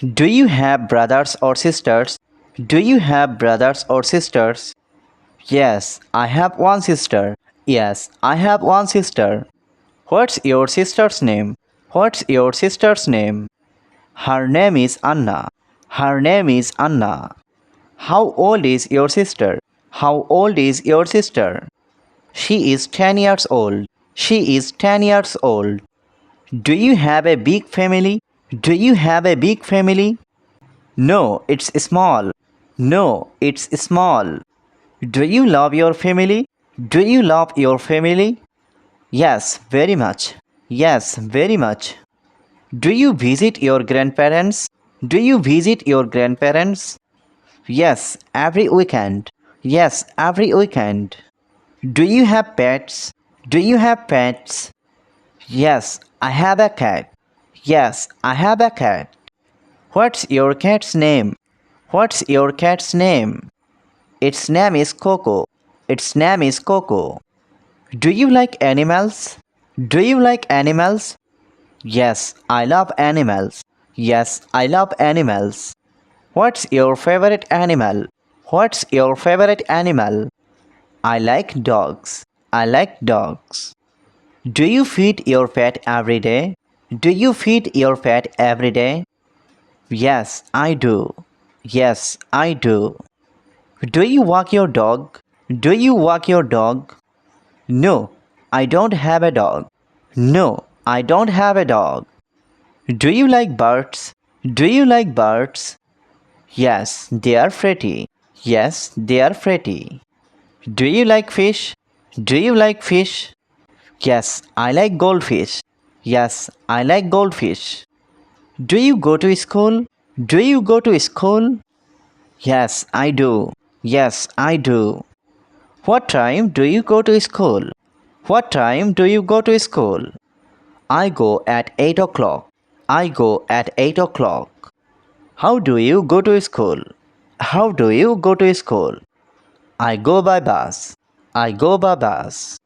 Do you have brothers or sisters? Do you have brothers or sisters? Yes, I have one sister. Yes, I have one sister. What's your sister's name? What's your sister's name? Her name is Anna. Her name is Anna. How old is your sister? How old is your sister? She is 10 years old. She is 10 years old. Do you have a big family? Do you have a big family? No, it's small. No, it's small. Do you love your family? Do you love your family? Yes, very much. Yes, very much. Do you visit your grandparents? Do you visit your grandparents? Yes, every weekend. Yes, every weekend. Do you have pets? Do you have pets? Yes, I have a cat. Yes, I have a cat. What's your cat's name? What's your cat's name? Its name is Coco. Its name is Coco. Do you like animals? Do you like animals? Yes, I love animals. Yes, I love animals. What's your favorite animal? What's your favorite animal? I like dogs. I like dogs. Do you feed your pet every day? Do you feed your pet every day? Yes, I do. Yes, I do. Do you walk your dog? Do you walk your dog? No, I don't have a dog. No, I don't have a dog. Do you like birds? Do you like birds? Yes, they are pretty. Yes, they are pretty. Do you like fish? Do you like fish? Yes, I like goldfish. Yes, I like goldfish. Do you go to school? Do you go to school? Yes, I do. Yes, I do. What time do you go to school? What time do you go to school? I go at 8 o'clock. I go at 8 o'clock. How do you go to school? How do you go to school? I go by bus. I go by bus.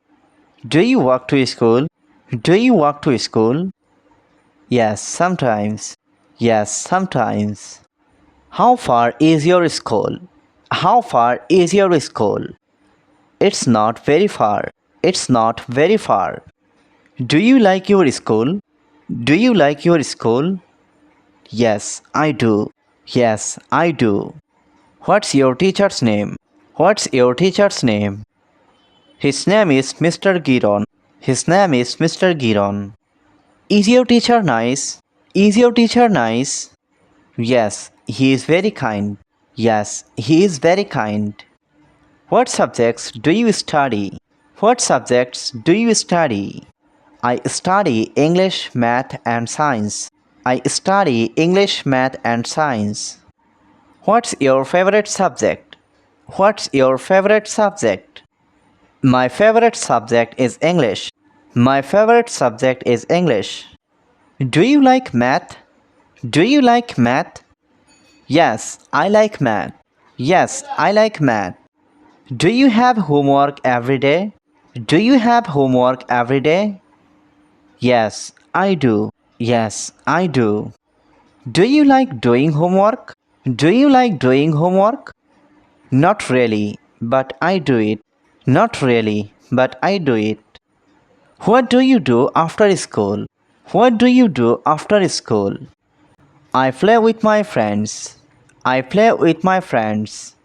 Do you walk to school? Do you walk to school? Yes, sometimes. Yes, sometimes. How far is your school? How far is your school? It's not very far. It's not very far. Do you like your school? Do you like your school? Yes, I do. Yes, I do. What's your teacher's name? What's your teacher's name? His name is Mr. Giron. His name is Mr. Giron. Is your teacher nice? Is your teacher nice? Yes, he is very kind. Yes, he is very kind. What subjects do you study? What subjects do you study? I study English, math, and science. I study English, math, and science. What's your favorite subject? What's your favorite subject? My favorite subject is English. My favorite subject is English. Do you like math? Do you like math? Yes, I like math. Yes, I like math. Do you have homework every day? Do you have homework every day? Yes, I do. Yes, I do. Do you like doing homework? Do you like doing homework? Not really, but I do it. Not really, but I do it. What do you do after school? What do you do after school? I play with my friends. I play with my friends.